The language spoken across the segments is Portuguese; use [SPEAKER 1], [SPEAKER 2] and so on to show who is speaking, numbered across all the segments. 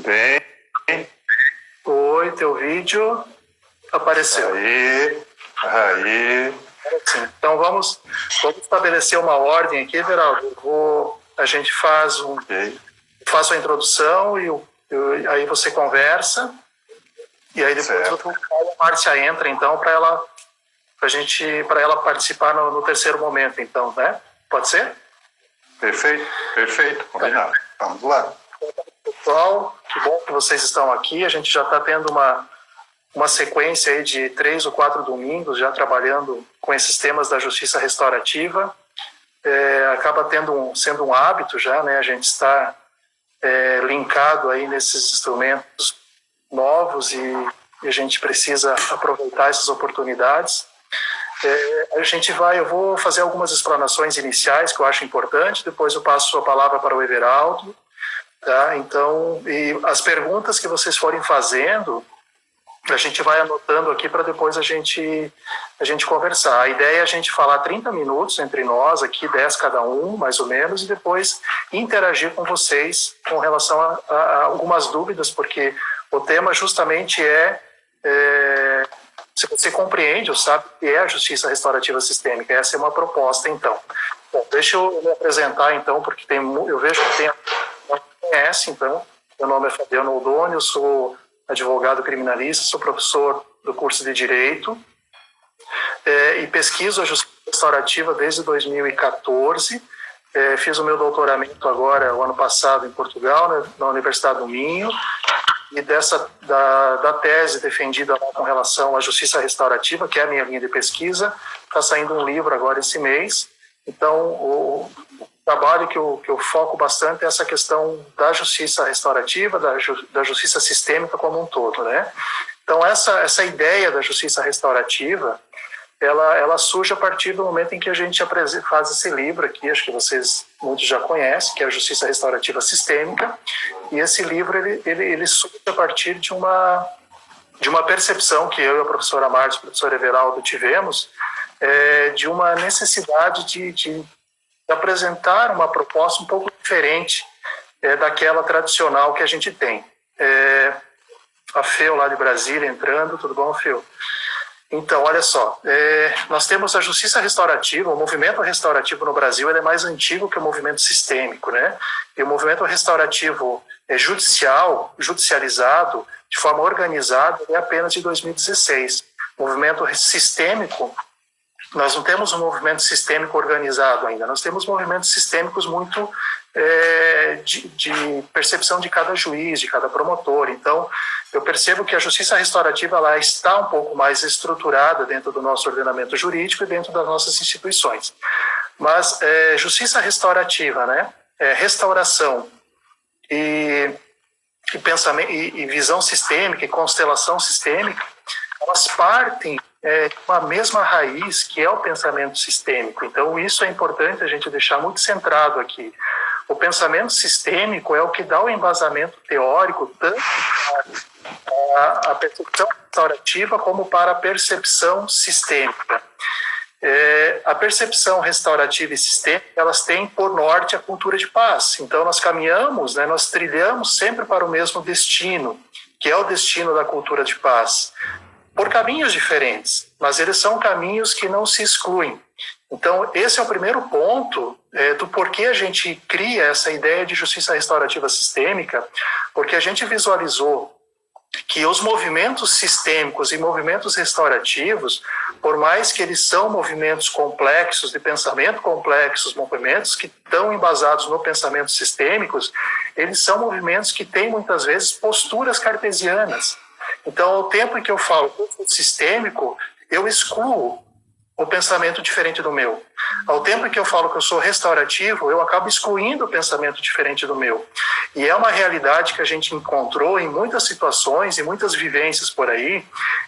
[SPEAKER 1] bem?
[SPEAKER 2] Oi, teu vídeo apareceu.
[SPEAKER 1] Aí.
[SPEAKER 2] Então vamos estabelecer uma ordem aqui, Veraldo. A gente faço a introdução e aí você conversa, e aí depois a Márcia entra, então, para ela participar no terceiro momento, então, né? Pode ser?
[SPEAKER 1] Perfeito, combinado. Vamos lá.
[SPEAKER 2] Pessoal, que bom que vocês estão aqui. A gente já está tendo uma sequência aí de 3 ou 4 domingos já trabalhando com esses temas da justiça restaurativa. Acaba sendo um hábito já, né? A gente está linkado aí nesses instrumentos novos e a gente precisa aproveitar essas oportunidades. Eu vou fazer algumas explanações iniciais que eu acho importante, depois eu passo a palavra para o Everaldo, tá? Então, e as perguntas que vocês forem fazendo, a gente vai anotando aqui para depois a gente conversar. A ideia é a gente falar 30 minutos entre nós aqui, 10 cada um, mais ou menos, e depois interagir com vocês com relação a algumas dúvidas, porque o tema justamente se você compreende ou sabe o que é a justiça restaurativa sistêmica. Essa é uma proposta, então. Bom, deixa eu me apresentar, então, porque eu vejo que não conhece, então. Meu nome é Fabiano Oldoni, eu sou advogado criminalista, sou professor do curso de Direito e pesquiso a justiça restaurativa desde 2014. Fiz o meu doutoramento agora, o ano passado, em Portugal, né, na Universidade do Minho, e da tese defendida lá com relação à justiça restaurativa, que é a minha linha de pesquisa, está saindo um livro agora esse mês. Então, o trabalho que eu foco bastante é essa questão da justiça restaurativa, da justiça sistêmica como um todo, né? Então, essa ideia da justiça restaurativa, ela surge a partir do momento em que a gente faz esse livro aqui, acho que vocês muitos já conhecem, que é a Justiça Restaurativa Sistêmica, e esse livro ele surge a partir de uma percepção que eu e a professora Márcia e o professor Everaldo tivemos, de uma necessidade de apresentar uma proposta um pouco diferente daquela tradicional que a gente tem. A Feu lá de Brasília entrando, tudo bom, Feu? Então, olha só, nós temos a justiça restaurativa, o movimento restaurativo no Brasil ele é mais antigo que o movimento sistêmico, né? E o movimento restaurativo judicializado, de forma organizada, é apenas de 2016. O movimento sistêmico, nós não temos um movimento sistêmico organizado ainda, nós temos movimentos sistêmicos muito de percepção de cada juiz, de cada promotor. Então, eu percebo que a justiça restaurativa ela está um pouco mais estruturada dentro do nosso ordenamento jurídico e dentro das nossas instituições. Mas justiça restaurativa, né? Restauração e pensamento e visão sistêmica e constelação sistêmica, elas partem de uma mesma raiz que é o pensamento sistêmico. Então, isso é importante a gente deixar muito centrado aqui. O pensamento sistêmico é o que dá o embasamento teórico tanto para a percepção restaurativa como para a percepção sistêmica. A percepção restaurativa e sistêmica, elas têm por norte a cultura de paz. Então, nós caminhamos, né, nós trilhamos sempre para o mesmo destino, que é o destino da cultura de paz, por caminhos diferentes, mas eles são caminhos que não se excluem. Então, esse é o primeiro ponto do porquê a gente cria essa ideia de justiça restaurativa sistêmica, porque a gente visualizou que os movimentos sistêmicos e movimentos restaurativos, por mais que eles são movimentos complexos, de pensamento complexos, movimentos que estão embasados no pensamento sistêmicos, eles são movimentos que têm muitas vezes posturas cartesianas. Então, ao tempo em que eu falo que eu sou sistêmico, eu excluo o pensamento diferente do meu. Ao tempo em que eu falo que eu sou restaurativo, eu acabo excluindo o pensamento diferente do meu. E é uma realidade que a gente encontrou em muitas situações e muitas vivências por aí,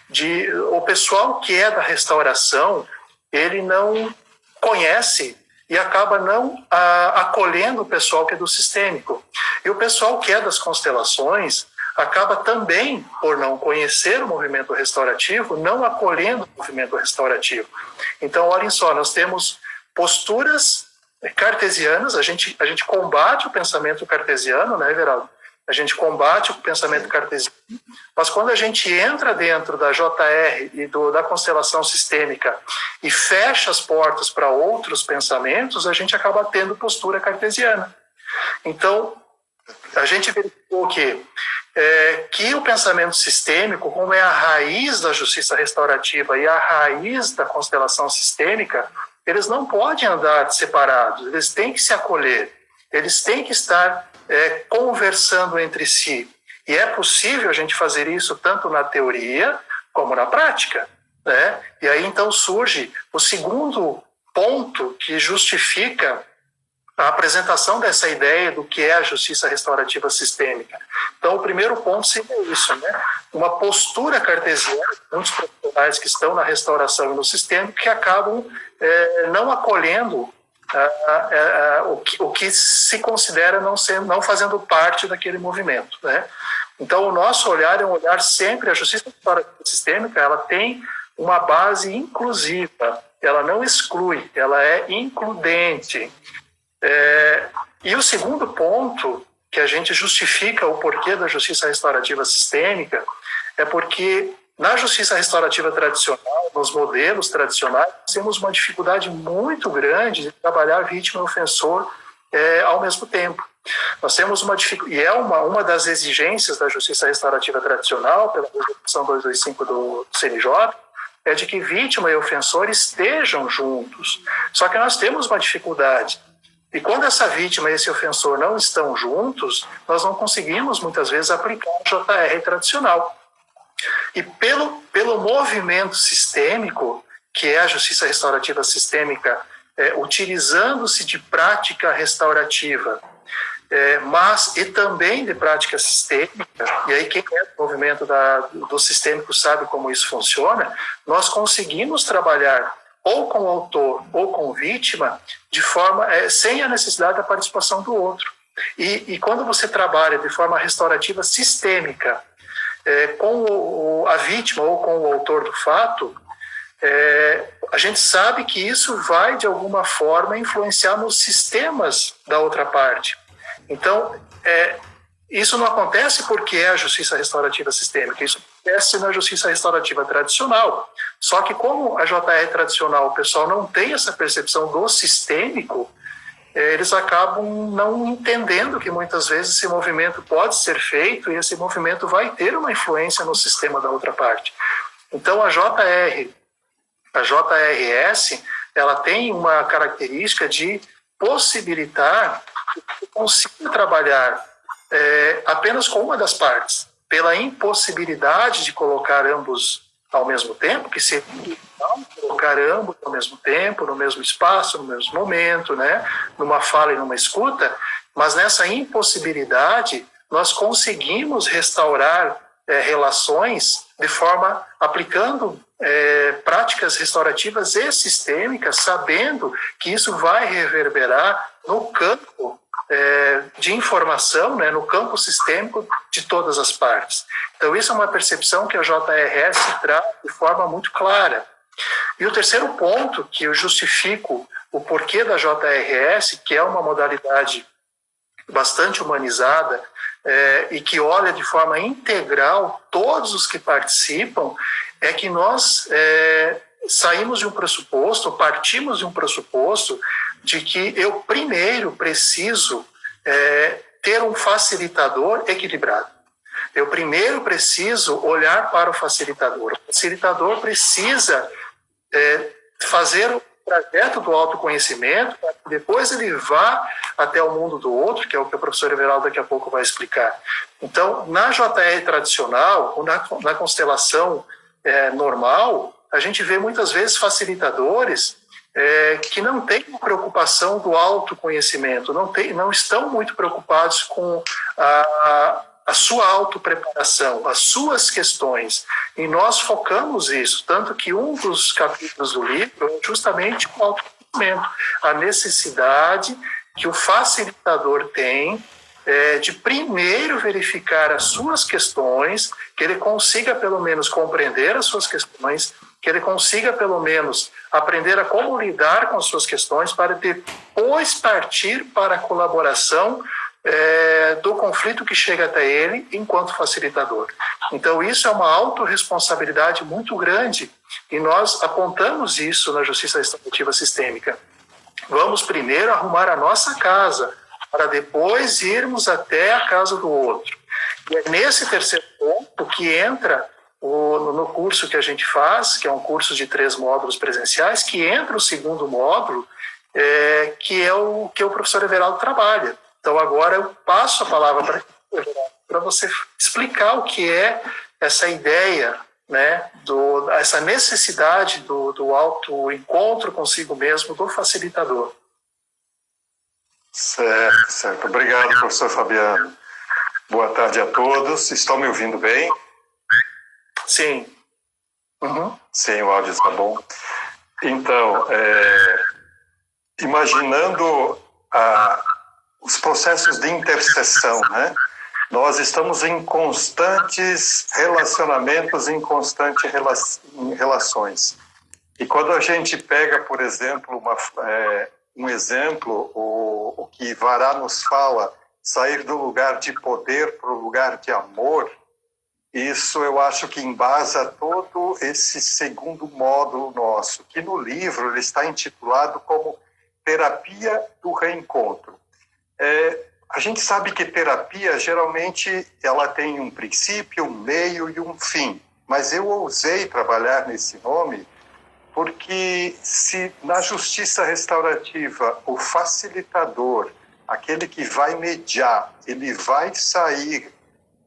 [SPEAKER 2] de o pessoal que é da restauração, ele não conhece e acaba não acolhendo o pessoal que é do sistêmico. E o pessoal que é das constelações acaba também, por não conhecer o movimento restaurativo, não acolhendo o movimento restaurativo. Então, olhem só, nós temos posturas cartesianas, a gente combate o pensamento cartesiano, né, Everaldo? a gente combate o pensamento cartesiano, mas quando a gente entra dentro da JR e da constelação sistêmica e fecha as portas para outros pensamentos, a gente acaba tendo postura cartesiana. Então, a gente verificou que o pensamento sistêmico, como é a raiz da justiça restaurativa e a raiz da constelação sistêmica, eles não podem andar separados, eles têm que se acolher, eles têm que estar conversando entre si. E é possível a gente fazer isso tanto na teoria como na prática, né? E aí então surge o segundo ponto que justifica a apresentação dessa ideia do que é a justiça restaurativa sistêmica. Então, o primeiro ponto seria isso, né? Uma postura cartesiana, muitos profissionais que estão na restauração e no sistêmico que acabam não acolhendo o que se considera não fazendo parte daquele movimento, né? Então, o nosso olhar é um olhar sempre, a justiça restaurativa sistêmica, ela tem uma base inclusiva, ela não exclui, ela é includente. E o segundo ponto que a gente justifica o porquê da justiça restaurativa sistêmica é porque na justiça restaurativa tradicional, nos modelos tradicionais, temos uma dificuldade muito grande de trabalhar vítima e ofensor ao mesmo tempo. Nós temos uma dificuldade, e é uma das exigências da justiça restaurativa tradicional, pela resolução 225 do CNJ, é de que vítima e ofensor estejam juntos. Só que nós temos uma dificuldade. E quando essa vítima e esse ofensor não estão juntos, nós não conseguimos, muitas vezes, aplicar o JR tradicional. E pelo movimento sistêmico, que é a justiça restaurativa sistêmica, utilizando-se de prática restaurativa, mas e também de prática sistêmica, e aí quem é do movimento do sistêmico sabe como isso funciona, nós conseguimos trabalhar ou com o autor ou com vítima, de forma sem a necessidade da participação do outro. E quando você trabalha de forma restaurativa sistêmica com a vítima ou com o autor do fato, a gente sabe que isso vai, de alguma forma, influenciar nos sistemas da outra parte. Então, isso não acontece porque é a justiça restaurativa sistêmica, isso acontece na justiça restaurativa tradicional. Só que como a JR tradicional, o pessoal não tem essa percepção do sistêmico, eles acabam não entendendo que muitas vezes esse movimento pode ser feito e esse movimento vai ter uma influência no sistema da outra parte. Então a JRS, ela tem uma característica de possibilitar que você consiga trabalhar apenas com uma das partes, pela impossibilidade de colocar ambos ao mesmo tempo, que seria colocar ambos ao mesmo tempo, no mesmo espaço, no mesmo momento, né? Numa fala e numa escuta, mas nessa impossibilidade nós conseguimos restaurar relações de forma aplicando práticas restaurativas e sistêmicas, sabendo que isso vai reverberar no campo de informação, né, no campo sistêmico de todas as partes. Então isso é uma percepção que a JRS traz de forma muito clara. E o terceiro ponto que eu justifico o porquê da JRS, que é uma modalidade bastante humanizada e que olha de forma integral todos os que participam, é que nós saímos de um pressuposto, partimos de um pressuposto de que eu primeiro preciso ter um facilitador equilibrado. Eu primeiro preciso olhar para o facilitador. O facilitador precisa fazer o trajeto do autoconhecimento, para que depois ele vá até o mundo do outro, que é o que o professor Everaldo daqui a pouco vai explicar. Então, na JR tradicional, ou na constelação normal, a gente vê muitas vezes facilitadores que não têm preocupação do autoconhecimento, não estão muito preocupados com a sua autopreparação, as suas questões. E nós focamos isso, tanto que um dos capítulos do livro é justamente o autoconhecimento, a necessidade que o facilitador tem de primeiro verificar as suas questões, que ele consiga pelo menos compreender as suas questões, que ele consiga pelo menos aprender a como lidar com as suas questões, para depois partir para a colaboração do conflito que chega até ele enquanto facilitador. Então, isso é uma autorresponsabilidade muito grande e nós apontamos isso na justiça restaurativa sistêmica. Vamos primeiro arrumar a nossa casa, para depois irmos até a casa do outro. E é nesse terceiro ponto que entra no curso que a gente faz, que é um curso de 3 módulos presenciais, que entra o segundo módulo, que é o que o professor Everaldo trabalha. Então, agora eu passo a palavra para você explicar o que é essa ideia, né, essa necessidade do autoencontro consigo mesmo, do facilitador.
[SPEAKER 1] Certo, certo. Obrigado, professor Fabiano. Boa tarde a todos. Estão me ouvindo bem?
[SPEAKER 2] Sim. Uhum.
[SPEAKER 1] Sim, o áudio está bom. Então, imaginando os processos de interseção, né? Nós estamos em constantes relacionamentos, em constantes relações. E quando a gente pega, por exemplo, um exemplo, o que Vará nos fala, sair do lugar de poder para o lugar de amor, isso eu acho que embasa todo esse segundo módulo nosso, que no livro ele está intitulado como Terapia do Reencontro. A gente sabe que terapia, geralmente, ela tem um princípio, um meio e um fim. Mas eu ousei trabalhar nesse nome porque se na justiça restaurativa o facilitador, aquele que vai mediar, ele vai sair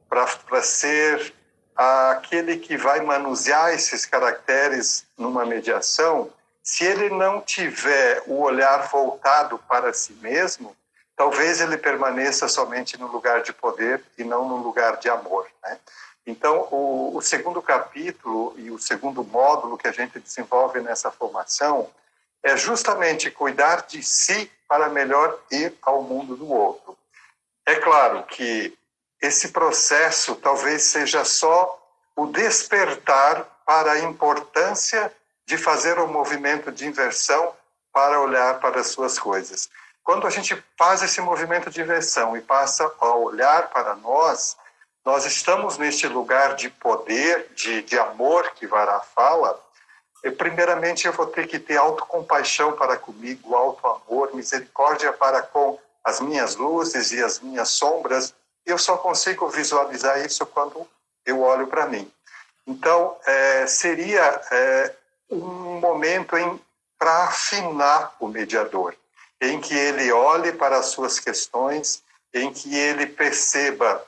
[SPEAKER 1] para ser aquele que vai manusear esses caracteres numa mediação, se ele não tiver o olhar voltado para si mesmo, talvez ele permaneça somente no lugar de poder e não no lugar de amor, né? Então, o segundo capítulo e o segundo módulo que a gente desenvolve nessa formação é justamente cuidar de si para melhor ir ao mundo do outro. É claro que esse processo talvez seja só o despertar para a importância de fazer um movimento de inversão para olhar para as suas coisas. Quando a gente faz esse movimento de inversão e passa a olhar para nós estamos neste lugar de poder, de amor que Vará fala. Primeiramente, eu vou ter que ter autocompaixão para comigo, autoamor, misericórdia para com as minhas luzes e as minhas sombras. Eu só consigo visualizar isso quando eu olho para mim. Então, seria um momento para afinar o mediador, em que ele olhe para as suas questões, em que ele perceba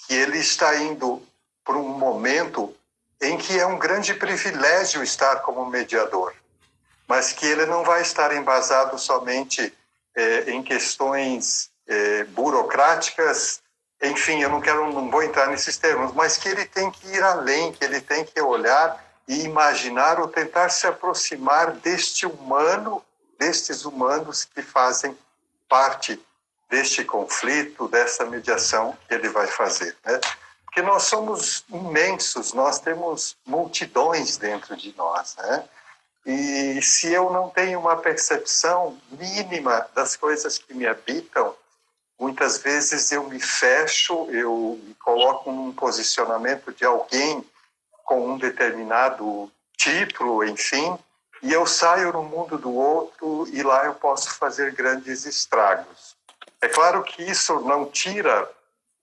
[SPEAKER 1] que ele está indo para um momento em que é um grande privilégio estar como mediador, mas que ele não vai estar embasado somente em questões burocráticas, enfim, eu não vou entrar nesses termos, mas que ele tem que ir além, que ele tem que olhar e imaginar ou tentar se aproximar destes humanos que fazem parte deste conflito, dessa mediação que ele vai fazer, né? Porque nós somos imensos, nós temos multidões dentro de nós, né? E se eu não tenho uma percepção mínima das coisas que me habitam, muitas vezes eu me fecho, eu me coloco num posicionamento de alguém com um determinado título, enfim, e eu saio no mundo do outro e lá eu posso fazer grandes estragos. É claro que isso não tira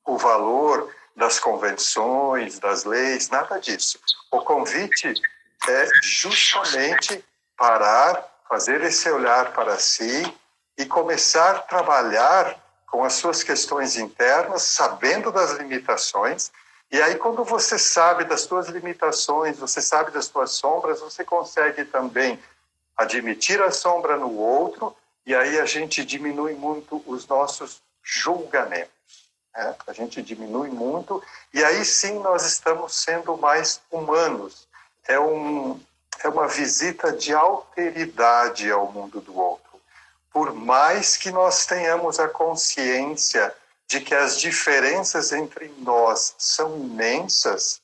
[SPEAKER 1] o valor das convenções, das leis, nada disso. O convite é justamente parar, fazer esse olhar para si e começar a trabalhar com as suas questões internas, sabendo das limitações. E aí, quando você sabe das suas limitações, você sabe das suas sombras, você consegue também admitir a sombra no outro. E aí a gente diminui muito os nossos julgamentos, né? A gente diminui muito e aí sim nós estamos sendo mais humanos. É uma visita de alteridade ao mundo do outro. Por mais que nós tenhamos a consciência de que as diferenças entre nós são imensas,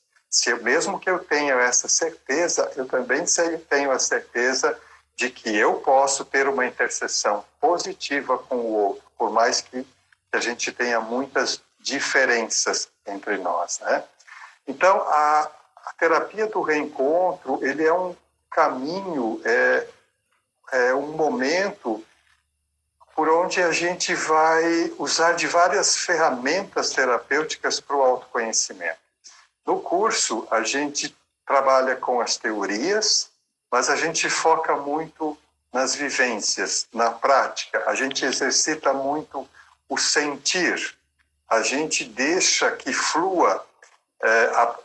[SPEAKER 1] mesmo que eu tenha essa certeza, eu também tenho a certeza de que eu posso ter uma interseção positiva com o outro, por mais que que a gente tenha muitas diferenças entre nós, né? Então, a terapia do reencontro, ele é um caminho, é um momento por onde a gente vai usar de várias ferramentas terapêuticas para o autoconhecimento. No curso, a gente trabalha com as teorias, mas a gente foca muito nas vivências, na prática. A gente exercita muito o sentir. A gente deixa que flua a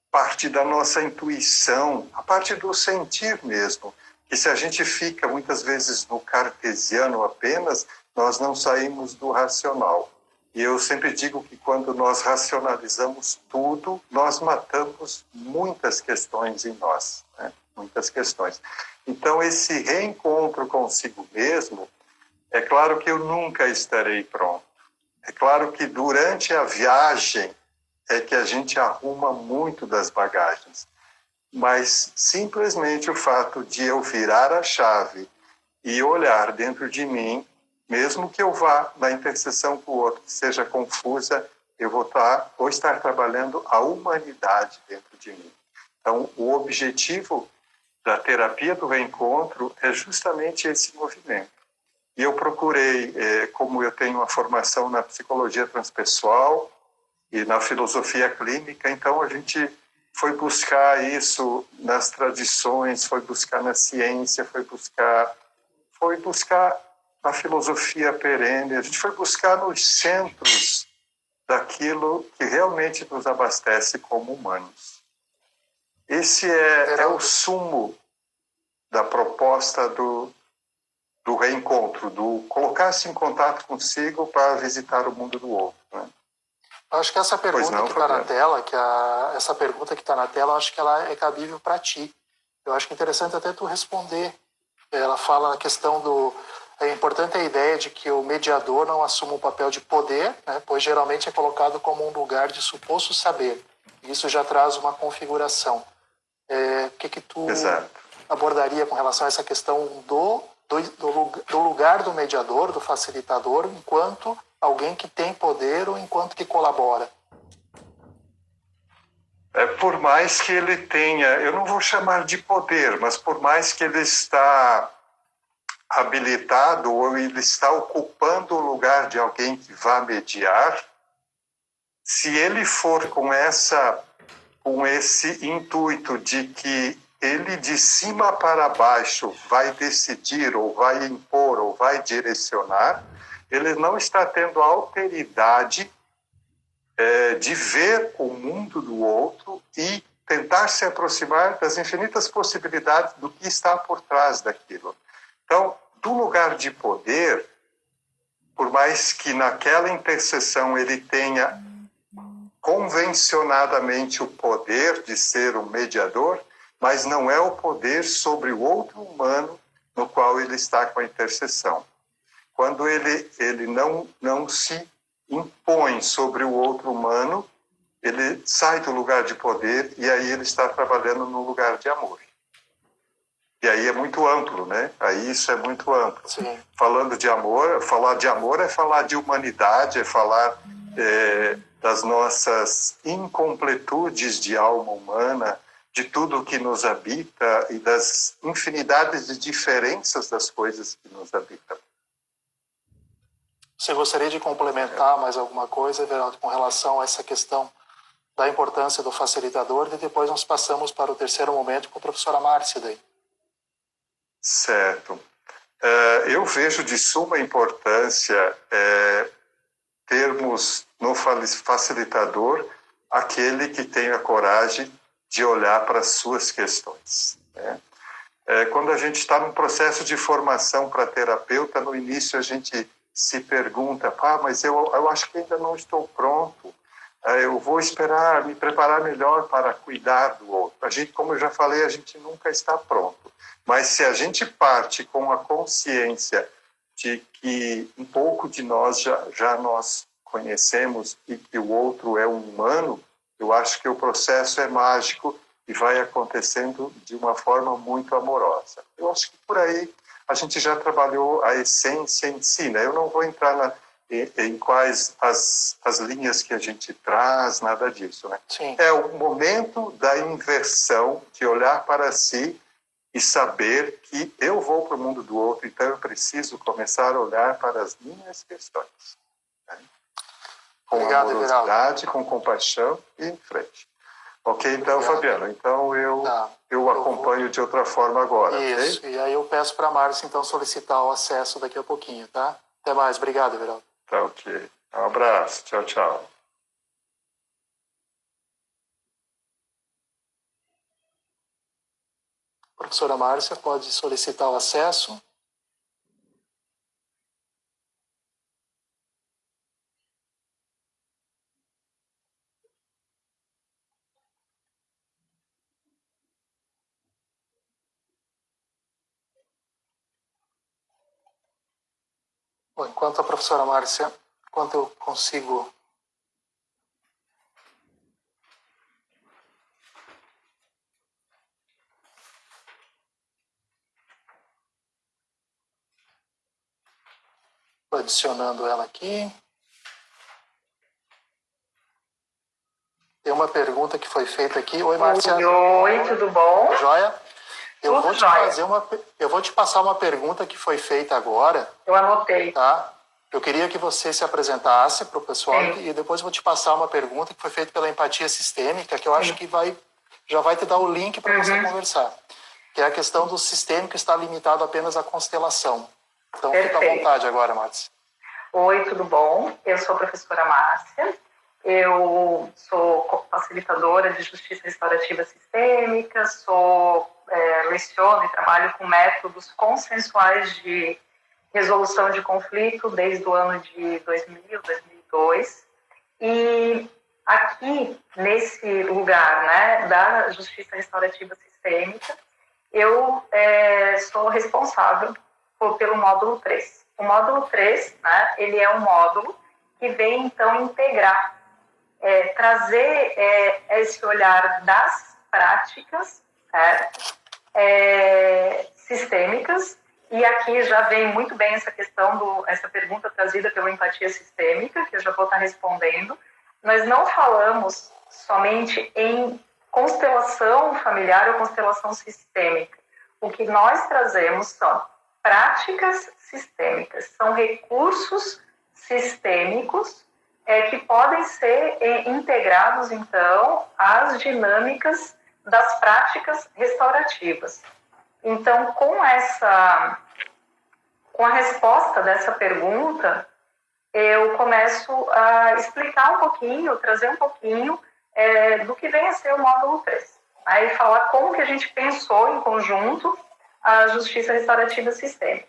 [SPEAKER 1] parte da nossa intuição, a parte do sentir mesmo. E se a gente fica muitas vezes no cartesiano apenas, nós não saímos do racional. E eu sempre digo que quando nós racionalizamos tudo, nós matamos muitas questões em nós, né? Muitas questões. Então, esse reencontro consigo mesmo, é claro que eu nunca estarei pronto. É claro que durante a viagem é que a gente arruma muito das bagagens. Mas simplesmente o fato de eu virar a chave e olhar dentro de mim, mesmo que eu vá na interseção com o outro, seja confusa, eu vou estar trabalhando a humanidade dentro de mim. Então, o objetivo da terapia do reencontro é justamente esse movimento. E eu procurei, como eu tenho uma formação na psicologia transpessoal e na filosofia clínica, então a gente foi buscar isso nas tradições, foi buscar na ciência, foi buscar na filosofia perene, a gente foi buscar nos centros daquilo que realmente nos abastece como humanos. Esse é o sumo da proposta do reencontro, do colocar-se em contato consigo para visitar o mundo do outro, né?
[SPEAKER 2] Eu acho que essa pergunta que está na tela, essa pergunta que está na tela, eu acho que ela é cabível para ti. Eu acho que é interessante até tu responder. Ela fala na questão é importante a ideia de que o mediador não assuma um papel de poder, né, pois geralmente é colocado como um lugar de suposto saber. Isso já traz uma configuração. O que tu abordaria com relação a essa questão do lugar do mediador, do facilitador, enquanto alguém que tem poder ou enquanto que colabora?
[SPEAKER 1] Por mais que ele tenha, eu não vou chamar de poder, mas por mais que ele está habilitado ou ele está ocupando o lugar de alguém que vá mediar, se ele for com esse intuito de que ele de cima para baixo vai decidir ou vai impor ou vai direcionar, ele não está tendo a alteridade de ver o mundo do outro e tentar se aproximar das infinitas possibilidades do que está por trás daquilo. Então, do lugar de poder, por mais que naquela interseção ele tenha convencionadamente o poder de ser um mediador, mas não é o poder sobre o outro humano no qual ele está com a interseção. Quando ele não se impõe sobre o outro humano, ele sai do lugar de poder e aí ele está trabalhando no lugar de amor. E aí é muito amplo, né? Aí isso é muito amplo.
[SPEAKER 2] Sim.
[SPEAKER 1] Falando de amor, falar de amor é falar de humanidade, é falar das nossas incompletudes de alma humana, de tudo que nos habita e das infinidades de diferenças das coisas que nos habitam.
[SPEAKER 2] Você gostaria de complementar mais alguma coisa, Everaldo, com relação a essa questão da importância do facilitador, e depois nós passamos para o terceiro momento com a professora Márcia daí.
[SPEAKER 1] Certo. Eu vejo de suma importância termos no facilitador aquele que tem a coragem de olhar para as suas questões, né? Quando a gente está num processo de formação para terapeuta, no início a gente se pergunta, mas eu acho que ainda não estou pronto, eu vou esperar, me preparar melhor para cuidar do outro. A gente, como eu já falei, a gente nunca está pronto. Mas se a gente parte com a consciência de que um pouco de nós já nós conhecemos e que o outro é um humano, eu acho que o processo é mágico e vai acontecendo de uma forma muito amorosa. Eu acho que por aí a gente já trabalhou a essência em si, né? Eu não vou entrar em quais as linhas que a gente traz, nada disso, né?
[SPEAKER 2] Sim.
[SPEAKER 1] É o momento da inversão, de olhar para si e saber que eu vou para o mundo do outro, então eu preciso começar a olhar para as minhas questões. Né? Com
[SPEAKER 2] Obrigado,
[SPEAKER 1] amorosidade,
[SPEAKER 2] Everaldo.
[SPEAKER 1] com compaixão e em frente. Ok, então,
[SPEAKER 2] Obrigado.
[SPEAKER 1] Fabiano, então eu
[SPEAKER 2] Eu
[SPEAKER 1] acompanho de outra forma agora.
[SPEAKER 2] Isso,
[SPEAKER 1] Okay?
[SPEAKER 2] E aí eu peço para a Márcia, então, solicitar o acesso daqui a pouquinho, tá? Até mais, obrigado, Everaldo.
[SPEAKER 1] Tá ok. Um abraço, tchau, tchau.
[SPEAKER 2] Professora Márcia, pode solicitar o acesso. Bom, enquanto a professora Márcia, enquanto eu consigo adicionando ela aqui. Tem uma pergunta que foi feita aqui. Oi, Márcia.
[SPEAKER 3] Oi, tudo bom?
[SPEAKER 2] Joia? Eu
[SPEAKER 3] Tudo jóia.
[SPEAKER 2] eu vou te passar uma pergunta que foi feita agora.
[SPEAKER 3] Eu anotei.
[SPEAKER 2] Tá? Eu queria que você se apresentasse para o pessoal.
[SPEAKER 3] Sim.
[SPEAKER 2] E depois eu vou te passar uma pergunta que foi feita pela empatia sistêmica, que eu acho que já vai te dar o link para você conversar. Que é a questão do sistêmico estar limitado apenas à constelação. Então,
[SPEAKER 3] Perfeito.
[SPEAKER 2] Fica à vontade agora, Márcia.
[SPEAKER 3] Oi, tudo bom? Eu sou a professora Márcia. Eu sou facilitadora de justiça restaurativa sistêmica, leciono e trabalho com métodos consensuais de resolução de conflito desde o ano de 2000, 2002. E aqui, nesse lugar, né, da justiça restaurativa sistêmica, eu sou responsável pelo módulo 3. O módulo 3, né, ele é um módulo que vem, então, integrar, trazer esse olhar das práticas, certo? Sistêmicas, e aqui já vem muito bem essa questão, essa pergunta trazida pela empatia sistêmica, que eu já vou estar respondendo. Nós não falamos somente em constelação familiar ou constelação sistêmica. O que nós trazemos são práticas sistêmicas, são recursos sistêmicos que podem ser integrados, então, às dinâmicas das práticas restaurativas. Então, com a resposta dessa pergunta, eu começo a explicar um pouquinho, trazer um pouquinho do que vem a ser o módulo 3. Aí falar como que a gente pensou em conjunto a justiça restaurativa sistêmica.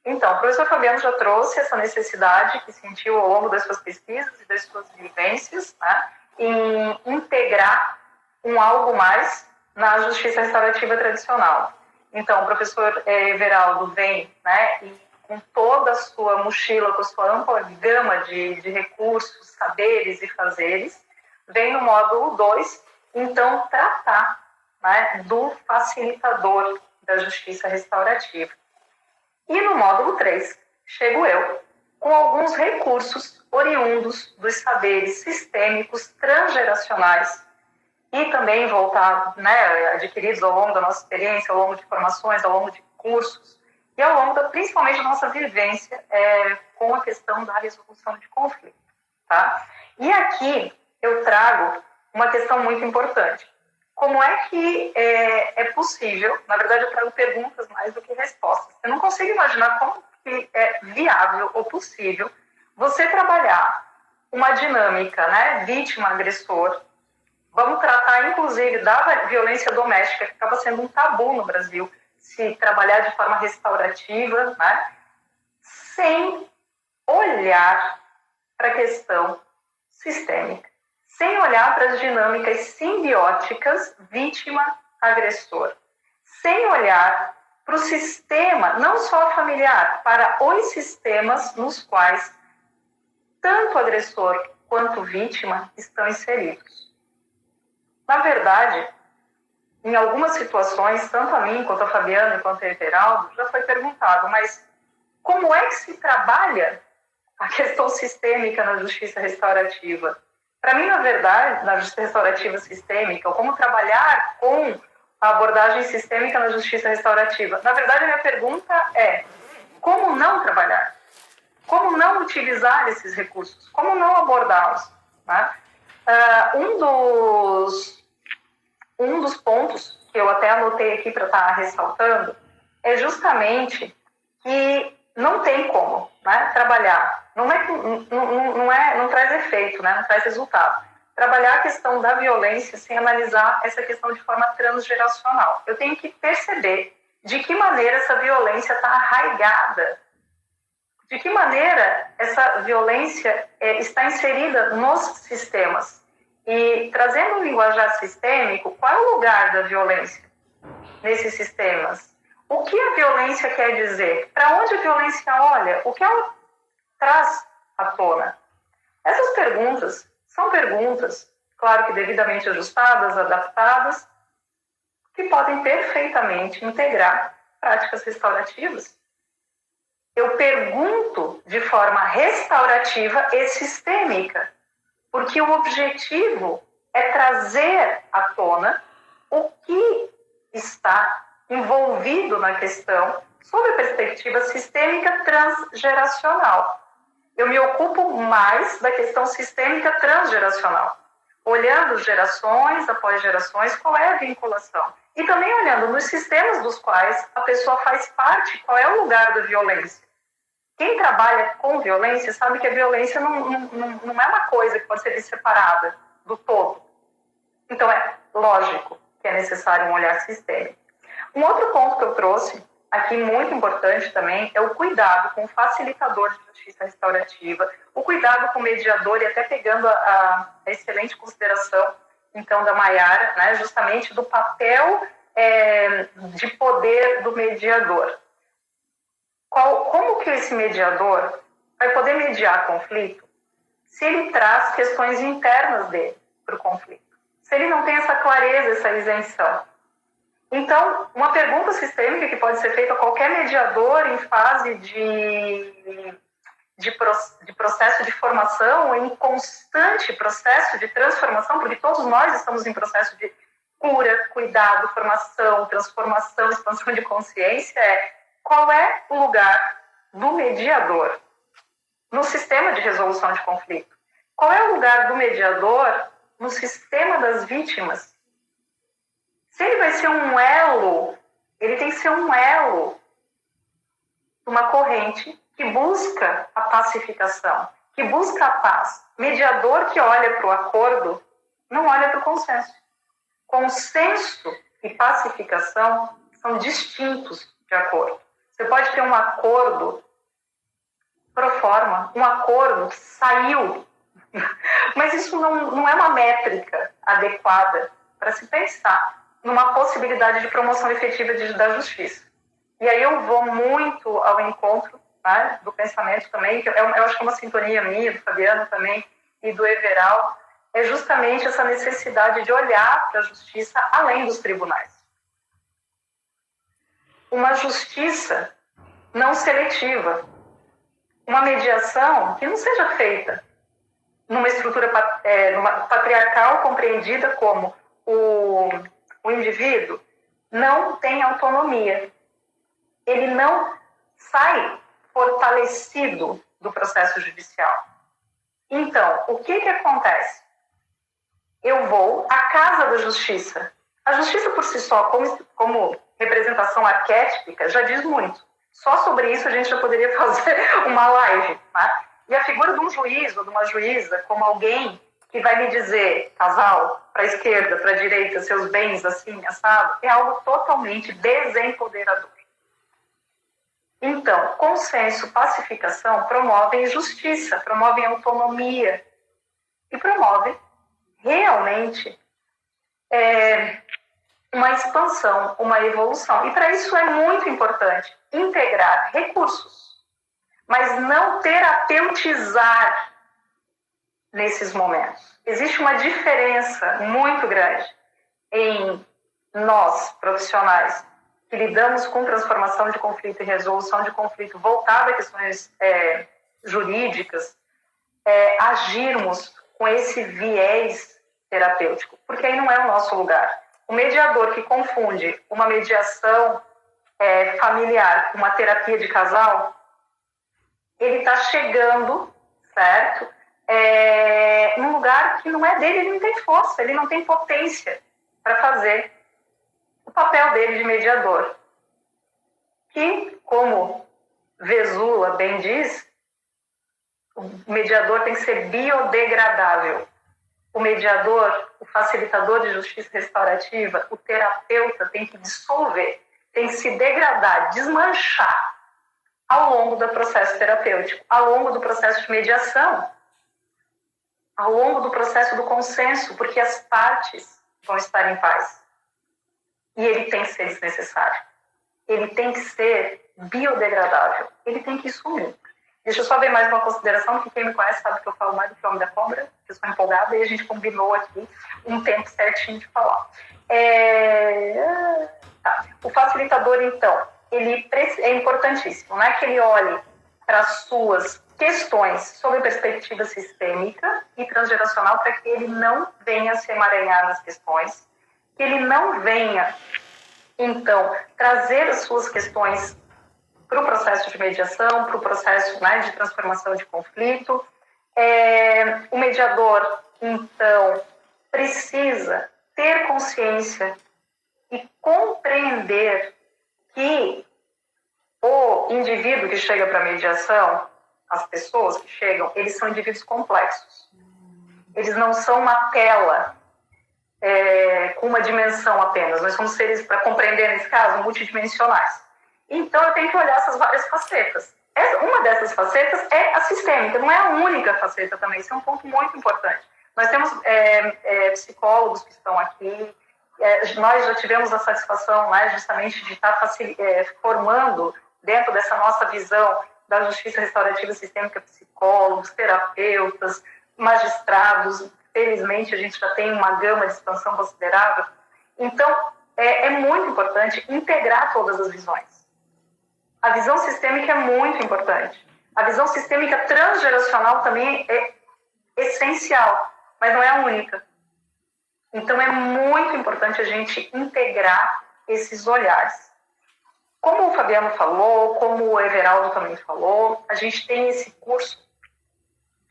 [SPEAKER 3] Então, o professor Fabiano já trouxe essa necessidade que sentiu ao longo das suas pesquisas e das suas vivências, né, em integrar um algo mais na justiça restaurativa tradicional. Então, o professor Everaldo vem, né, e com toda a sua mochila, com a sua ampla gama de recursos, saberes e fazeres, vem no módulo 2, então, tratar, né, do facilitador da justiça restaurativa. E no módulo 3, chego eu, com alguns recursos oriundos dos saberes sistêmicos transgeracionais e também voltados, né, adquiridos ao longo da nossa experiência, ao longo de formações, ao longo de cursos e ao longo, principalmente, da nossa vivência com a questão da resolução de conflito. Tá? E aqui eu trago uma questão muito importante. Como é que é possível, na verdade eu trago perguntas mais do que respostas. Eu não consigo imaginar como que é viável ou possível você trabalhar uma dinâmica, né, vítima-agressor. Vamos tratar, inclusive, da violência doméstica, que acaba sendo um tabu no Brasil, se trabalhar de forma restaurativa, né, sem olhar para a questão sistêmica, sem olhar para as dinâmicas simbióticas vítima-agressor, sem olhar para o sistema, não só familiar, para os sistemas nos quais tanto agressor quanto vítima estão inseridos. Na verdade, em algumas situações, tanto a mim, quanto a Fabiana, quanto a Everaldo, já foi perguntado, mas como é que se trabalha a questão sistêmica na justiça restaurativa? Para mim, na verdade, na justiça restaurativa sistêmica, ou como trabalhar com a abordagem sistêmica na justiça restaurativa, na verdade, a minha pergunta é: como não trabalhar? Como não utilizar esses recursos? Como não abordá-los? Né? Um dos pontos que eu até anotei aqui para estar ressaltando é justamente que não tem como, né, trabalhar. Não traz efeito, né, não traz resultado. Trabalhar a questão da violência sem analisar essa questão de forma transgeracional. Eu tenho que perceber de que maneira essa violência está arraigada, de que maneira essa violência está inserida nos sistemas. E trazendo um linguajar sistêmico, qual é o lugar da violência nesses sistemas? O que a violência quer dizer? Para onde a violência olha? O que ela traz à tona? Essas perguntas são perguntas, claro que devidamente ajustadas, adaptadas, que podem perfeitamente integrar práticas restaurativas. Eu pergunto de forma restaurativa e sistêmica, porque o objetivo é trazer à tona o que está envolvido na questão sob a perspectiva sistêmica transgeracional. Eu me ocupo mais da questão sistêmica transgeracional, olhando gerações após gerações, qual é a vinculação. E também olhando nos sistemas dos quais a pessoa faz parte, qual é o lugar da violência. Quem trabalha com violência sabe que a violência não é uma coisa que pode ser separada do todo. Então é lógico que é necessário um olhar sistêmico. Um outro ponto que eu trouxe aqui, muito importante também, é o cuidado com o facilitador de justiça restaurativa, o cuidado com o mediador, e até pegando a excelente consideração, então, da Maiara, né, justamente do papel de poder do mediador. Como que esse mediador vai poder mediar conflito se ele traz questões internas dele para o conflito? Se ele não tem essa clareza, essa isenção. Então, uma pergunta sistêmica que pode ser feita a qualquer mediador em fase de processo de formação, em constante processo de transformação, porque todos nós estamos em processo de cura, cuidado, formação, transformação, expansão de consciência, qual é o lugar do mediador no sistema de resolução de conflito? Qual é o lugar do mediador no sistema das vítimas? Se ele vai ser um elo, ele tem que ser um elo, uma corrente que busca a pacificação, que busca a paz. Mediador que olha para o acordo, não olha para o consenso. Consenso e pacificação são distintos de acordo. Você pode ter um acordo pro forma, um acordo que saiu, mas isso não é uma métrica adequada para se pensar numa possibilidade de promoção efetiva da justiça. E aí eu vou muito ao encontro, né, do pensamento também, que eu acho que é uma sintonia minha, do Fabiano também, e do Everal, é justamente essa necessidade de olhar para a justiça além dos tribunais. Uma justiça não seletiva, uma mediação que não seja feita numa estrutura numa patriarcal compreendida como o indivíduo não tem autonomia. Ele não sai fortalecido do processo judicial. Então, o que acontece? Eu vou à casa da justiça. A justiça por si só, como representação arquétipica, já diz muito. Só sobre isso a gente já poderia fazer uma live. Tá? E a figura de um juiz ou de uma juíza como alguém que vai me dizer, casal, para a esquerda, para a direita, seus bens assim, assado, é algo totalmente desempoderador. Então, consenso, pacificação promovem justiça, promovem autonomia e promovem realmente uma expansão, uma evolução. E para isso é muito importante integrar recursos, mas não terapeutizar nesses momentos. Existe uma diferença muito grande em nós, profissionais, que lidamos com transformação de conflito e resolução de conflito voltada a questões jurídicas, agirmos com esse viés terapêutico, porque aí não é o nosso lugar. O mediador que confunde uma mediação familiar com uma terapia de casal, ele está chegando, certo? Num lugar que não é dele, ele não tem força, ele não tem potência para fazer o papel dele de mediador. Que, como Vesula bem diz, o mediador tem que ser biodegradável. O mediador, o facilitador de justiça restaurativa, o terapeuta tem que dissolver, tem que se degradar, desmanchar ao longo do processo terapêutico, ao longo do processo de mediação, ao longo do processo do consenso, porque as partes vão estar em paz. E ele tem que ser desnecessário. Ele tem que ser biodegradável. Ele tem que sumir. Deixa eu só ver mais uma consideração, que quem me conhece sabe que eu falo mais do que o Homem da Cobra, que eu sou empolgada, e a gente combinou aqui um tempo certinho de falar. Tá. O facilitador, então, ele é importantíssimo, né? Que ele olhe para as suas questões sob perspectiva sistêmica e transgeracional, para que ele não venha se emaranhar nas questões, que ele não venha, então, trazer as suas questões para o processo de mediação, para o processo, né, de transformação de conflito. O mediador, então, precisa ter consciência e compreender que o indivíduo que chega para a mediação, as pessoas que chegam, eles são indivíduos complexos. Eles não são uma tela com uma dimensão apenas. Nós somos seres, para compreender nesse caso, multidimensionais. Então, eu tenho que olhar essas várias facetas. Uma dessas facetas é a sistêmica, não é a única faceta também. Isso é um ponto muito importante. Nós temos psicólogos que estão aqui. Nós já tivemos a satisfação, né, justamente de estar formando, dentro dessa nossa visão da justiça restaurativa sistêmica, psicólogos, terapeutas, magistrados. Felizmente, a gente já tem uma gama de expansão considerável. Então, é muito importante integrar todas as visões. A visão sistêmica é muito importante. A visão sistêmica transgeracional também é essencial, mas não é a única. Então, é muito importante a gente integrar esses olhares. Como o Fabiano falou, como o Everaldo também falou, a gente tem esse curso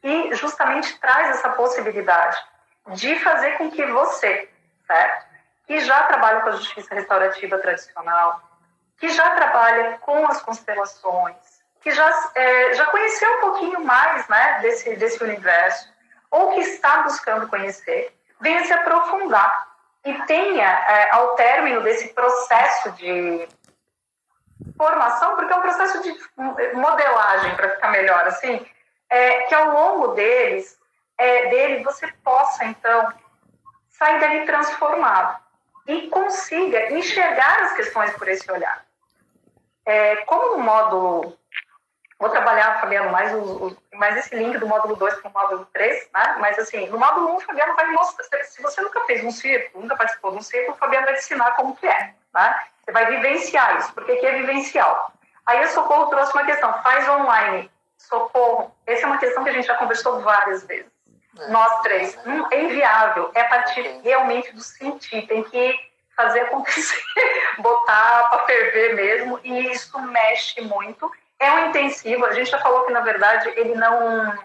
[SPEAKER 3] que justamente traz essa possibilidade de fazer com que você, certo, que já trabalha com a justiça restaurativa tradicional, que já trabalha com as constelações, que já conheceu um pouquinho mais, né, desse universo, ou que está buscando conhecer, venha se aprofundar e tenha, ao término desse processo de formação, porque é um processo de modelagem, para ficar melhor, assim, que ao longo dele você possa, então, sair dali transformado e consiga enxergar as questões por esse olhar. Como no módulo, vou trabalhar, Fabiano, mais esse link do módulo 2 para o módulo 3, né? Mas assim, no módulo 1, o Fabiano vai mostrar, se você nunca fez um círculo, nunca participou de um círculo, o Fabiano vai te ensinar como que é, né? Você vai vivenciar isso, porque aqui é vivencial. Aí a Socorro trouxe uma questão, faz online. Socorro, essa é uma questão que a gente já conversou várias vezes. Nós três, é inviável, é a partir realmente do sentir, tem que fazer acontecer, botar para ferver mesmo, e isso mexe muito. É um intensivo, a gente já falou que, na verdade, ele não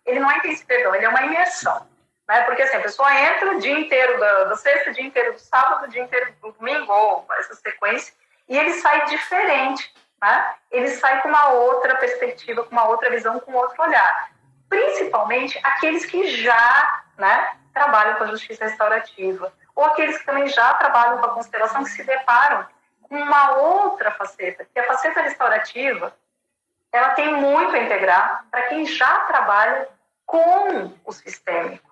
[SPEAKER 3] é intensivo, perdão, ele é uma imersão. Né? Porque assim, a pessoa entra o dia inteiro da sexta, o dia inteiro do sábado, o dia inteiro do domingo, ou essa sequência, e ele sai diferente. Né? Ele sai com uma outra perspectiva, com uma outra visão, com outro olhar. Principalmente aqueles que já, né, trabalham com a justiça restaurativa, ou aqueles que também já trabalham com a constelação, que se deparam com uma outra faceta, que a faceta restaurativa, ela tem muito a integrar para quem já trabalha com o sistêmico.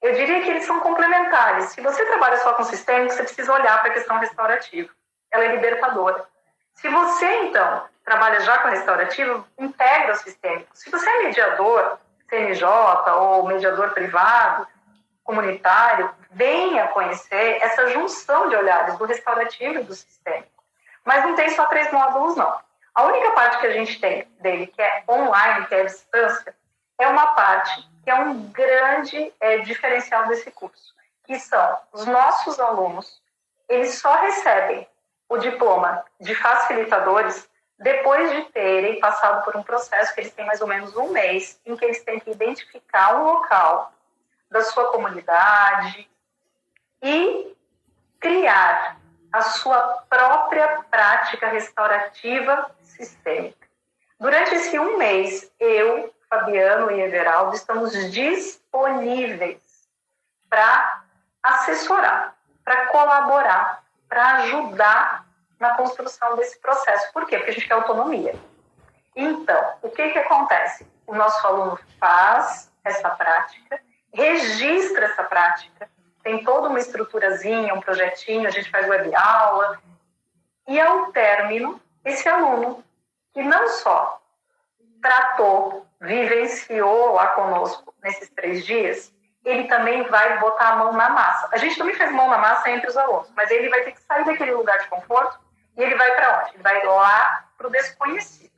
[SPEAKER 3] Eu diria que eles são complementares. Se você trabalha só com o sistêmico, você precisa olhar para a questão restaurativa. Ela é libertadora. Se você, então, trabalha já com a restaurativa, integra o sistêmico. Se você é mediador, CNJ ou mediador privado, comunitário, venha conhecer essa junção de olhares do restaurativo e do sistêmico. Mas não tem só 3 módulos, não. A única parte que a gente tem dele, que é online, que é a distância, é uma parte que é um grande diferencial desse curso, que são os nossos alunos, eles só recebem o diploma de facilitadores depois de terem passado por um processo que eles têm mais ou menos um mês, em que eles têm que identificar um local da sua comunidade e criar a sua própria prática restaurativa sistêmica. Durante esse um mês, eu, Fabiano e Everaldo estamos disponíveis para assessorar, para colaborar, para ajudar na construção desse processo. Por quê? Porque a gente quer autonomia. Então, o que acontece? O nosso aluno faz essa prática, registra essa prática, tem toda uma estruturazinha, um projetinho, a gente faz web aula, e ao término, esse aluno, que não só tratou, vivenciou lá conosco nesses 3 dias, ele também vai botar a mão na massa. A gente também faz mão na massa entre os alunos, mas ele vai ter que sair daquele lugar de conforto e ele vai para onde? Ele vai lá para o desconhecido.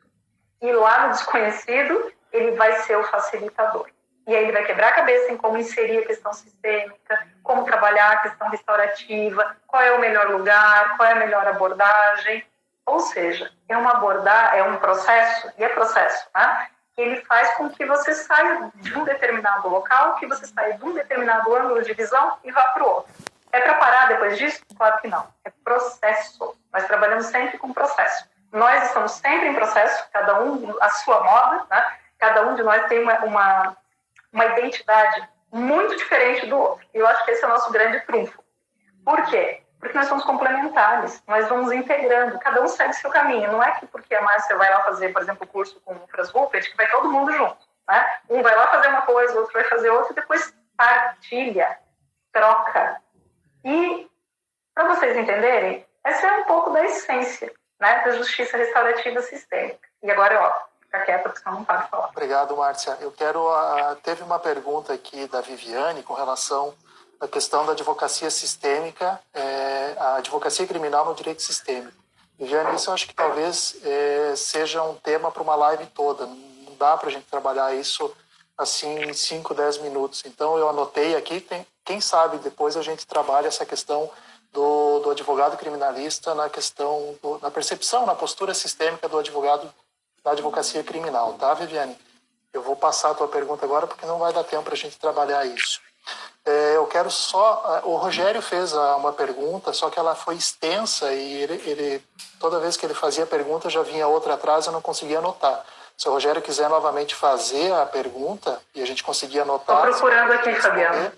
[SPEAKER 3] E lá no desconhecido, ele vai ser o facilitador. E aí ele vai quebrar a cabeça em como inserir a questão sistêmica, como trabalhar a questão restaurativa, qual é o melhor lugar, qual é a melhor abordagem. Ou seja, é um processo, e é processo, né? Que ele faz com que você saia de um determinado local, que você saia de um determinado ângulo de visão e vá para o outro. É para parar depois disso? Claro que não. É processo. Nós trabalhamos sempre com processo. Nós estamos sempre em processo, cada um a sua moda, né? Cada um de nós tem uma identidade muito diferente do outro. E eu acho que esse é o nosso grande trunfo. Por quê? Porque nós somos complementares, nós vamos integrando, cada um segue seu caminho. Não é que porque a Márcia vai lá fazer, por exemplo, o curso com o Franz Ruppert, que vai todo mundo junto. Né? Um vai lá fazer uma coisa, o outro vai fazer outra, e depois partilha, troca. E, para vocês entenderem, essa é um pouco da essência, né, da justiça restaurativa sistêmica. E agora, fica quieta, porque senão não para de falar.
[SPEAKER 2] Obrigado, Márcia. Eu quero... teve uma pergunta aqui da Viviane com relação à questão da advocacia sistêmica, a advocacia criminal no direito sistêmico. Viviane, isso eu acho que talvez seja um tema para uma live toda. Não dá para a gente trabalhar isso assim em 5, 10 minutos. Então eu anotei aqui, quem sabe depois a gente trabalha essa questão do advogado criminalista na questão, na percepção, na postura sistêmica do advogado da advocacia criminal, tá, Viviane? Eu vou passar a tua pergunta agora porque não vai dar tempo para a gente trabalhar isso. Eu quero só... O Rogério fez uma pergunta, só que ela foi extensa e ele toda vez que ele fazia a pergunta já vinha outra atrás e eu não conseguia anotar. Se o Rogério quiser novamente fazer a pergunta e a gente conseguir anotar...
[SPEAKER 3] Estou procurando aqui, Fabiano.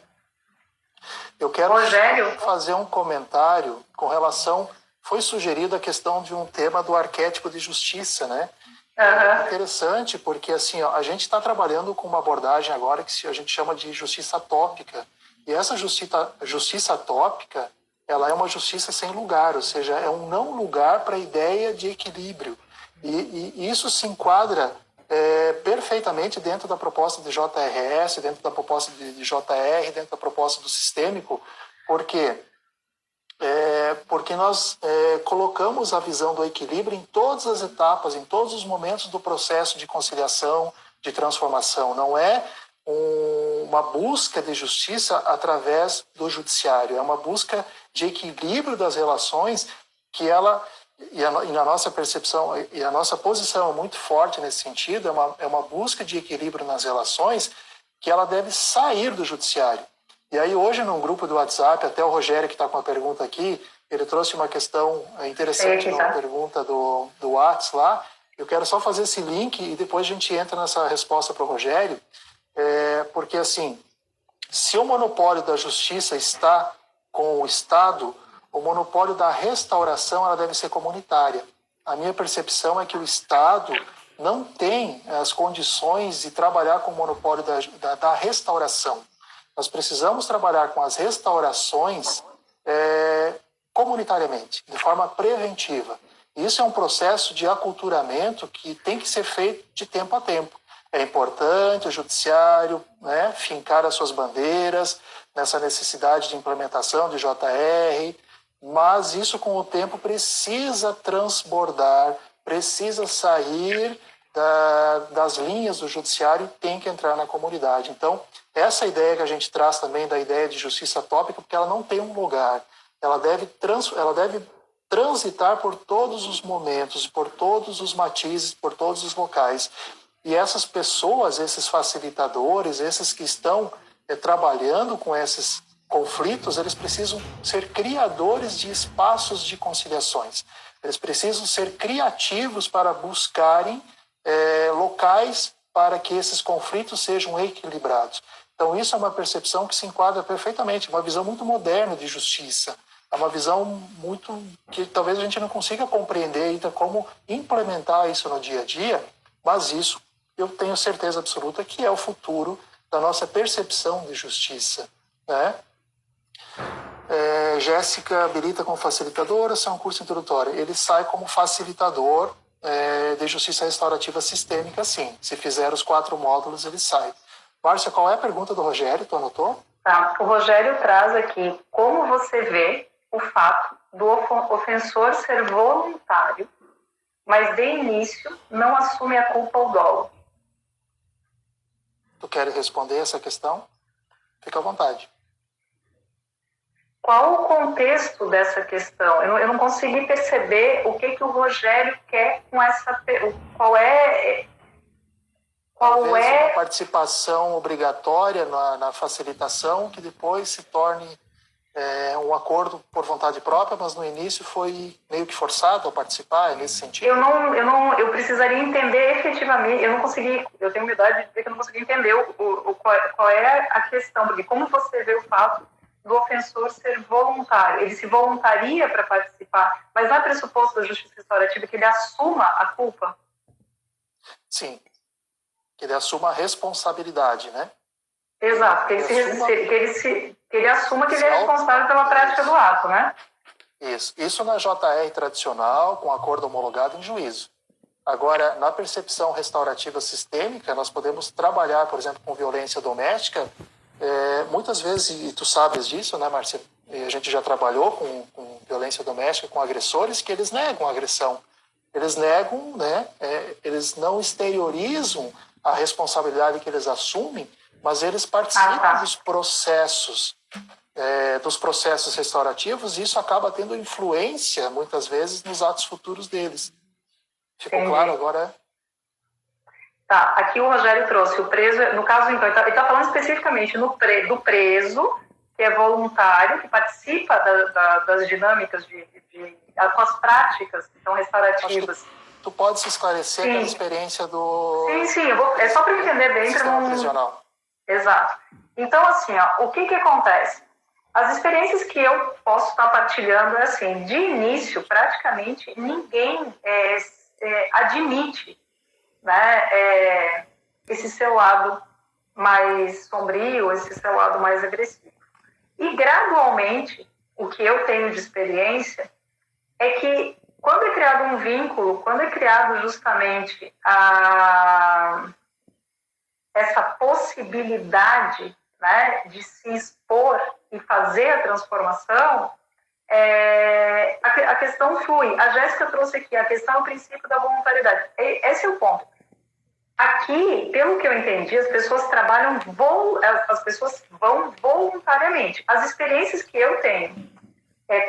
[SPEAKER 2] Eu quero
[SPEAKER 3] Rogério,
[SPEAKER 2] fazer um comentário com relação... Foi sugerida a questão de um tema do arquétipo de justiça, né? É interessante porque assim, a gente está trabalhando com uma abordagem agora que a gente chama de justiça tópica. E essa justiça tópica, ela é uma justiça sem lugar, ou seja, é um não lugar para a ideia de equilíbrio. E isso se enquadra perfeitamente dentro da proposta de JRS, dentro da proposta de JR, dentro da proposta do sistêmico, porque nós colocamos a visão do equilíbrio em todas as etapas, em todos os momentos do processo de conciliação, de transformação. Não é uma busca de justiça através do judiciário, é uma busca de equilíbrio das relações que ela, e na nossa percepção, e a nossa posição é muito forte nesse sentido, é uma busca de equilíbrio nas relações que ela deve sair do judiciário. E aí hoje, num grupo do WhatsApp, até o Rogério, que está com uma pergunta aqui, ele trouxe uma questão interessante numa pergunta do WhatsApp lá. Eu quero só fazer esse link e depois a gente entra nessa resposta para o Rogério, porque assim, se o monopólio da justiça está com o Estado, o monopólio da restauração ela deve ser comunitária. A minha percepção é que o Estado não tem as condições de trabalhar com o monopólio da restauração. Nós precisamos trabalhar com as restaurações comunitariamente, de forma preventiva. Isso é um processo de aculturamento que tem que ser feito de tempo a tempo. É importante o judiciário fincar as suas bandeiras nessa necessidade de implementação de JR, mas isso com o tempo precisa transbordar precisa sair das linhas do judiciário e tem que entrar na comunidade. Então, essa ideia que a gente traz também da ideia de justiça tópica, porque ela não tem um lugar, ela deve transitar por todos os momentos, por todos os matizes, por todos os locais. E essas pessoas, esses facilitadores, esses que estão trabalhando com esses conflitos, eles precisam ser criadores de espaços de conciliações. Eles precisam ser criativos para buscarem locais para que esses conflitos sejam equilibrados. Então, isso é uma percepção que se enquadra perfeitamente, uma visão muito moderna de justiça. É uma visão muito que talvez a gente não consiga compreender ainda como implementar isso no dia a dia, mas isso eu tenho certeza absoluta que é o futuro da nossa percepção de justiça, né? Jéssica habilita como facilitadora, isso é um curso introdutório. Ele sai como facilitador de justiça restaurativa sistêmica, sim. Se fizer os 4 módulos, ele sai. Márcia, qual é a pergunta do Rogério? Tu anotou?
[SPEAKER 3] Tá. O Rogério traz aqui como você vê o fato do ofensor ser voluntário, mas de início não assume a culpa ou dolo.
[SPEAKER 2] Tu queres responder essa questão? Fica à vontade.
[SPEAKER 3] Qual o contexto dessa questão? Eu não consegui perceber o que o Rogério quer com essa...
[SPEAKER 2] Talvez uma participação obrigatória na facilitação, que depois se torne um acordo por vontade própria, mas no início foi meio que forçado a participar, é nesse sentido?
[SPEAKER 3] Eu precisaria entender efetivamente, eu tenho humildade de dizer que eu não consegui entender qual é a questão, porque como você vê o fato do ofensor ser voluntário, ele se voluntaria para participar, mas não é pressuposto da justiça restaurativa que ele assuma a culpa?
[SPEAKER 2] Sim, que ele assuma a responsabilidade, né?
[SPEAKER 3] Exato, que ele assuma que ele é responsável pela prática do ato, né?
[SPEAKER 2] Isso na JR tradicional, com acordo homologado em juízo. Agora, na percepção restaurativa sistêmica, nós podemos trabalhar, por exemplo, com violência doméstica, muitas vezes, e tu sabes disso, né, Márcia? A gente já trabalhou com violência doméstica, com agressores, que eles negam a agressão. Eles negam, né? Eles não exteriorizam a responsabilidade que eles assumem, mas eles participam dos processos restaurativos, e isso acaba tendo influência, muitas vezes, nos atos futuros deles. Ficou claro agora?
[SPEAKER 3] Tá, aqui o Rogério trouxe o preso, no caso, então, ele está falando especificamente do preso, que é voluntário, que participa das dinâmicas com as práticas que são restaurativas.
[SPEAKER 2] Tu pode se esclarecer pela experiência do...
[SPEAKER 3] Sim, é só para eu entender bem.
[SPEAKER 2] Sistema prisional.
[SPEAKER 3] Exato. Então, assim, o que acontece? As experiências que eu posso estar partilhando é assim, de início, praticamente, ninguém admite, né, esse seu lado mais sombrio, esse seu lado mais agressivo. E, gradualmente, o que eu tenho de experiência é que, quando é criado um vínculo, quando é criado justamente essa possibilidade, né, de se expor e fazer a transformação, a questão flui. A Jéssica trouxe aqui a questão, o princípio da voluntariedade. Esse é o ponto. Aqui, pelo que eu entendi, as pessoas vão voluntariamente. As experiências que eu tenho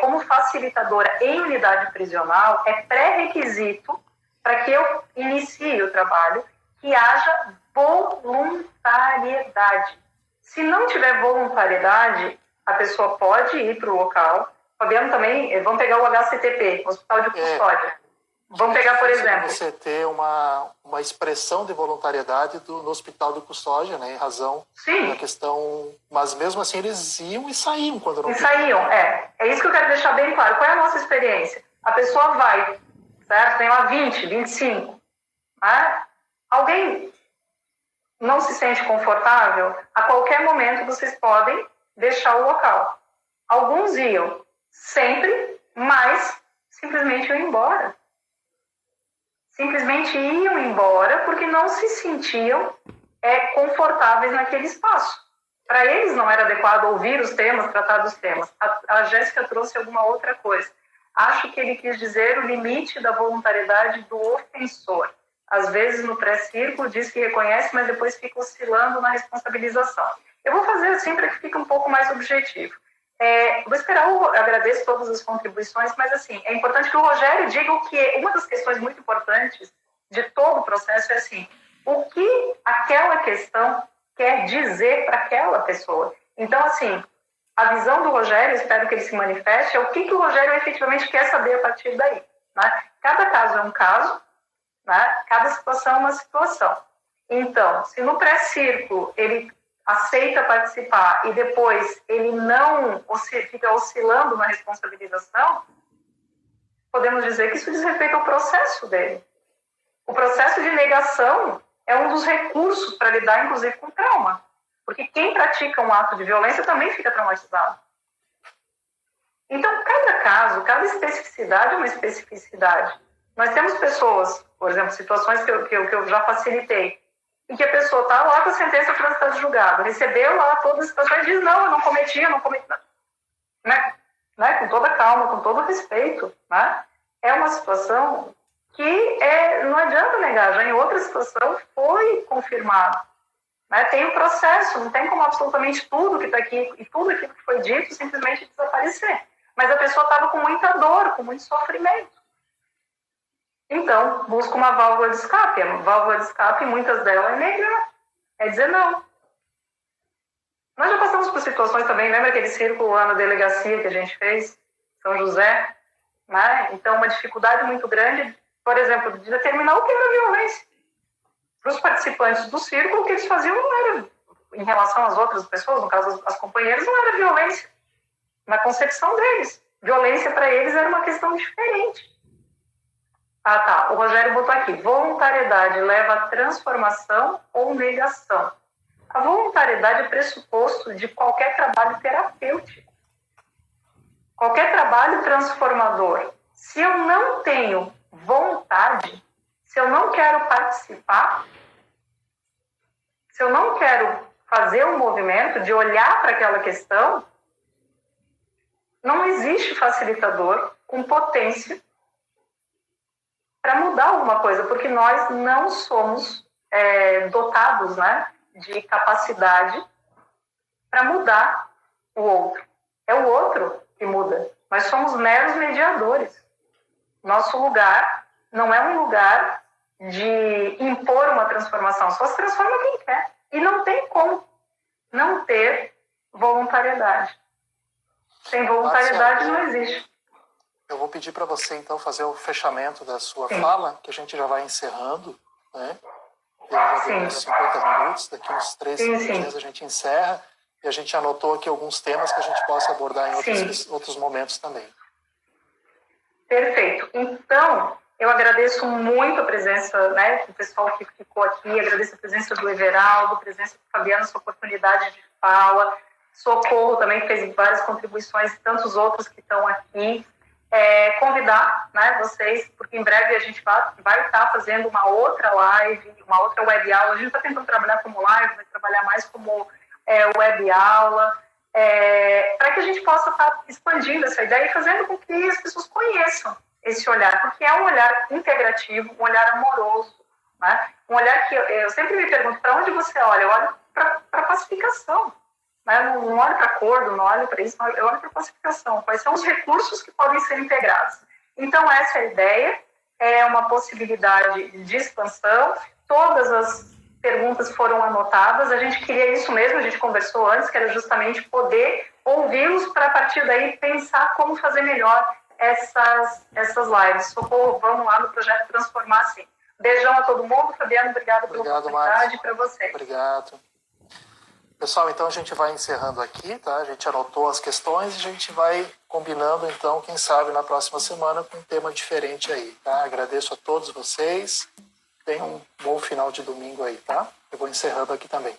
[SPEAKER 3] como facilitadora em unidade prisional é pré-requisito para que eu inicie o trabalho que haja voluntariedade. Se não tiver voluntariedade, a pessoa pode ir para o local. Fabiano também, vamos pegar o HCTP, Hospital de Custódia. Vamos pegar, por exemplo...
[SPEAKER 2] Você ter uma expressão de voluntariedade no Hospital de Custódia, né, em razão da questão... Mas mesmo assim eles iam e saíam quando não...
[SPEAKER 3] É isso que eu quero deixar bem claro. Qual é a nossa experiência? A pessoa vai, certo? Tem lá 20, 25. Né? Alguém não se sente confortável? A qualquer momento vocês podem deixar o local. Alguns iam sempre, mas simplesmente iam embora. Simplesmente iam embora porque não se sentiam confortáveis naquele espaço. Para eles não era adequado ouvir os temas, tratar dos temas. A Jéssica trouxe alguma outra coisa. Acho que ele quis dizer o limite da voluntariedade do ofensor. Às vezes, no pré-círculo, diz que reconhece, mas depois fica oscilando na responsabilização. Eu vou fazer assim para que fique um pouco mais objetivo. Vou esperar, agradeço todas as contribuições, mas assim, é importante que o Rogério diga o que uma das questões muito importantes de todo o processo é assim, o que aquela questão quer dizer para aquela pessoa. Então, assim, a visão do Rogério, espero que ele se manifeste, é o que o Rogério efetivamente quer saber a partir daí. Né? Cada caso é um caso, né? Cada situação é uma situação. Então, se no pré-círculo ele aceita participar e depois ele não fica oscilando na responsabilização, podemos dizer que isso diz respeito ao processo dele. O processo de negação é um dos recursos para lidar, inclusive, com trauma. Porque quem pratica um ato de violência também fica traumatizado. Então, cada caso, cada especificidade é uma especificidade. Nós temos pessoas, por exemplo, situações que eu já facilitei, em que a pessoa está lá com a sentença transitada de julgado, recebeu lá todas as situações e diz, não, eu não cometi. Né? Com toda calma, com todo respeito. Né? É uma situação que não adianta negar, já em outra situação foi confirmado. Né? Tem um processo, não tem como absolutamente tudo que está aqui e tudo aquilo que foi dito simplesmente desaparecer. Mas a pessoa estava com muita dor, com muito sofrimento. Então, busca uma válvula de escape. A válvula de escape, muitas delas, é negar. É dizer não. Nós já passamos por situações também, lembra aquele círculo lá na delegacia que a gente fez? São José? Né? Então, uma dificuldade muito grande, por exemplo, de determinar o que era violência. Para os participantes do círculo, o que eles faziam não era, em relação às outras pessoas, no caso as companheiras, não era violência. Na concepção deles. Violência para eles era uma questão diferente. Ah, tá. O Rogério botou aqui. Voluntariedade leva a transformação ou negação? A voluntariedade é pressuposto de qualquer trabalho terapêutico. Qualquer trabalho transformador. Se eu não tenho vontade, se eu não quero participar, se eu não quero fazer um movimento de olhar para aquela questão, não existe facilitador com potência para mudar alguma coisa, porque nós não somos dotados, né, de capacidade para mudar o outro. É o outro que muda. Nós somos meros mediadores. Nosso lugar não é um lugar de impor uma transformação, só se transforma quem quer. E não tem como não ter voluntariedade. Sem voluntariedade não existe.
[SPEAKER 2] Eu vou pedir para você, então, fazer o fechamento da sua fala, que a gente já vai encerrando, né? Eu já dei uns 50 minutos, daqui uns 3 minutos a gente encerra, e a gente anotou aqui alguns temas que a gente possa abordar em outros momentos também.
[SPEAKER 3] Perfeito. Então, eu agradeço muito a presença, né, do pessoal que ficou aqui, agradeço a presença do Everaldo, a presença do Fabiano, sua oportunidade de fala, Socorro também, que fez várias contribuições, e tantos outros que estão aqui. Convidar, né, vocês, porque em breve a gente vai estar fazendo uma outra live, uma outra web aula. A gente está tentando trabalhar como live, vai trabalhar mais como web aula, para que a gente possa estar expandindo essa ideia e fazendo com que as pessoas conheçam esse olhar, porque é um olhar integrativo, um olhar amoroso, né? Um olhar que eu sempre me pergunto, para onde você olha? Eu olho para a pacificação. Não olho para acordo, não olho para isso, eu olho para pacificação. Quais são os recursos que podem ser integrados? Então, essa é a ideia, é uma possibilidade de expansão. Todas as perguntas foram anotadas, a gente queria isso mesmo, a gente conversou antes, que era justamente poder ouvi-los para, a partir daí, pensar como fazer melhor essas lives. Socorro, vamos lá no projeto Transformar Sim. Beijão a todo mundo. Fabiano, obrigado pela oportunidade, para você.
[SPEAKER 2] Obrigado. Pessoal, então a gente vai encerrando aqui, tá? A gente anotou as questões e a gente vai combinando, então, quem sabe, na próxima semana com um tema diferente aí, tá? Agradeço a todos vocês. Tenham um bom final de domingo aí, tá? Eu vou encerrando aqui também.